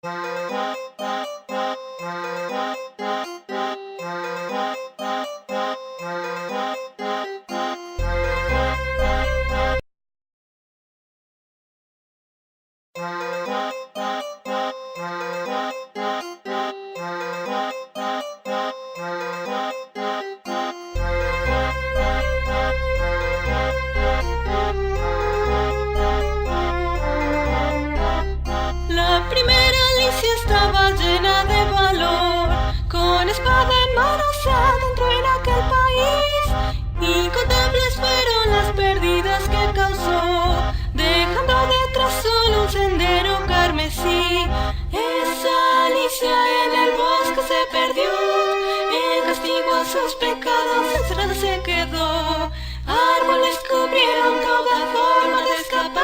La primera Alicia estaba llena de valor, con espada en mano se adentró en aquel país. Incontables fueron las pérdidas que causó, dejando detrás solo un sendero carmesí. Esa Alicia en el bosque se perdió, en castigo a sus pecados encerrada se quedó. Árboles cubrieron toda forma de escapar,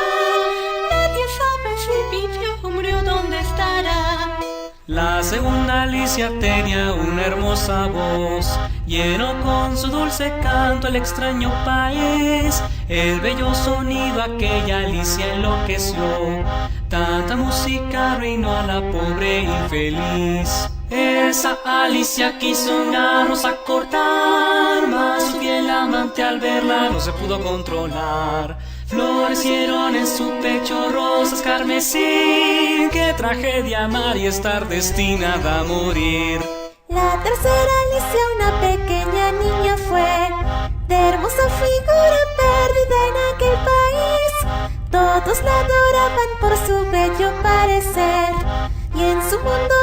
nadie sabe si vivió o murió, ¿dónde estará? La segunda Alicia tenía una hermosa voz, llenó con su dulce canto el extraño país. El bello sonido aquella Alicia enloqueció, tanta música arruinó a la pobre infeliz. Esa Alicia quiso una rosa cortar, mas su fiel amante al verla no se pudo controlar. Florecieron en su pecho rosas carmesí, qué tragedia amar y estar destinada a morir. La tercera Alicia, una pequeña niña fue, de hermosa figura perdida en aquel país. Todos la adoraban por su bello parecer, y en su mundo